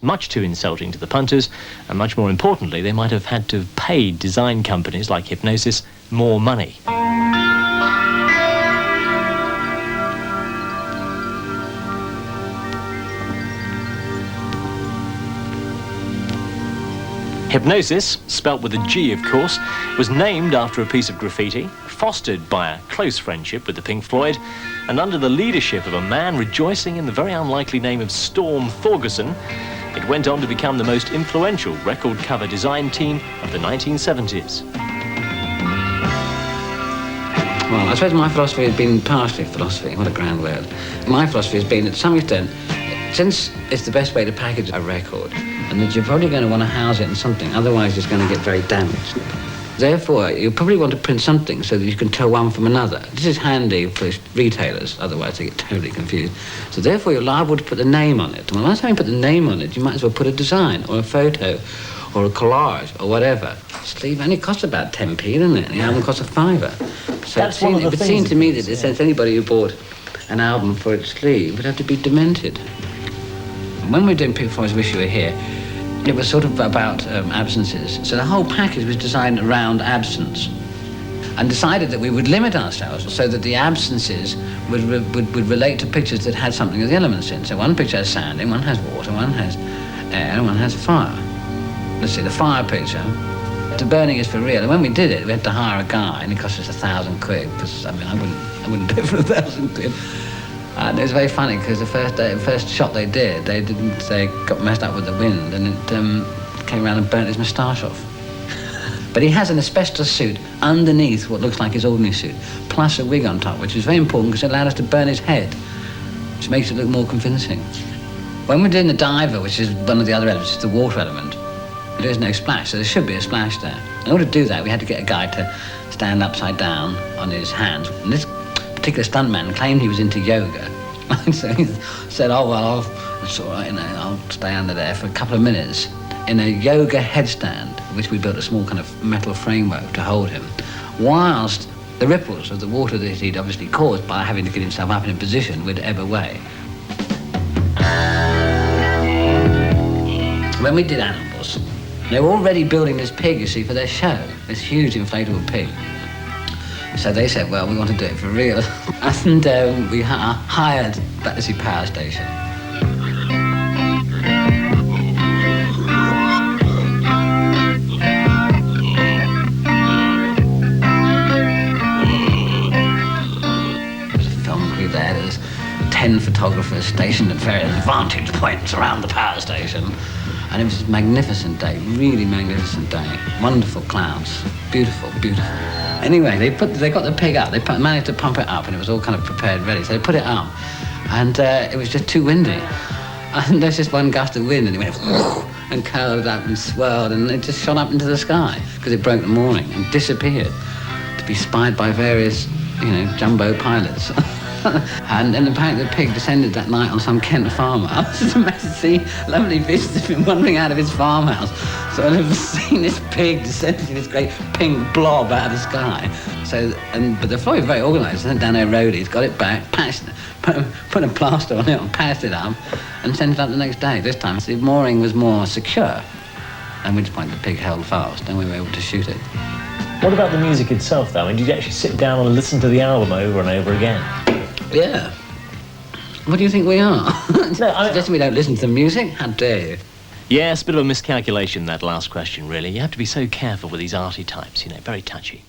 Much too insulting to the punters, and much more importantly, they might have had to have paid design companies like Hipgnosis more money. Hipgnosis, spelt with a G of course, was named after a piece of graffiti, fostered by a close friendship with the Pink Floyd, and under the leadership of a man rejoicing in the very unlikely name of Storm Thorgerson. It went on to become the most influential record cover design team of the 1970s. Well, I suppose my philosophy has been partially philosophy, what a grand word. My philosophy has been that to some extent, since it's the best way to package a record, and that you're probably going to want to house it in something, otherwise it's going to get very damaged. Therefore, you probably want to print something so that you can tell one from another. This is handy for retailers, otherwise they get totally confused. So therefore, you're liable to put the name on it. And once having put the name on it, you might as well put a design or a photo or a collage or whatever. Sleeve only costs about 10p, doesn't it? The album costs a fiver. So it seemed to me that since anybody who bought an album for its sleeve would have to be demented. When we were doing Pink Floyd's Wish You Were Here, it was sort of about absences. So the whole package was designed around absence, and decided that we would limit ourselves so that the absences would relate to pictures that had something of the elements in. So one picture has sand in, one has water, one has air, and one has fire. Let's see, the fire picture, the burning is for real. And when we did it, we had to hire a guy, and it cost us 1,000 quid, because I mean, I wouldn't do it for 1,000 quid. And it was very funny because the first shot they got messed up with the wind, and it came around and burnt his moustache off. But he has an asbestos suit underneath what looks like his ordinary suit, plus a wig on top, which is very important because it allowed us to burn his head, which makes it look more convincing. When we're doing the diver, which is one of the other elements, the water element, there is no splash, so there should be a splash there. In order to do that, we had to get a guy to stand upside down on his hands. And this particular stuntman claimed he was into yoga. So he said, oh, well, it's all right, you know, I'll stay under there for a couple of minutes in a yoga headstand, which we built a small kind of metal framework to hold him, whilst the ripples of the water that he'd obviously caused by having to get himself up in a position would ebb away. When we did Animals, they were already building this pig, you see, for their show, this huge inflatable pig. So they said, well, we want to do it for real. And we hired Battersea Power Station. There was a film crew there. There was 10 photographers stationed at various vantage points around the power station. And it was a magnificent day, really magnificent day. Wonderful clouds, beautiful, beautiful. Anyway, they got the pig up. They managed to pump it up, and it was all kind of prepared, ready. So they put it up, and it was just too windy. And there's just one gust of wind, and it went and curled up and swirled, and it just shot up into the sky because it broke the mooring and disappeared to be spied by various, you know, jumbo pilots. And apparently the pig descended that night on some Kent farmer. I was just amazed to see lovely visitors have been wandering out of his farmhouse. So I've never seen this pig descending in this great pink blob out of the sky. But the Floyd were very organised. Sent down their roadies, got it back, patched it, put a plaster on it, and patched it up, and sent it up the next day. This time the mooring was more secure, at which point the pig held fast, and we were able to shoot it. What about the music itself, though? I mean, did you actually sit down and listen to the album over and over again? Yeah. What do you think we are? No, suggesting we don't listen to the music? How dare you? Yes, a bit of a miscalculation, that last question, really. You have to be so careful with these arty types, you know, very touchy.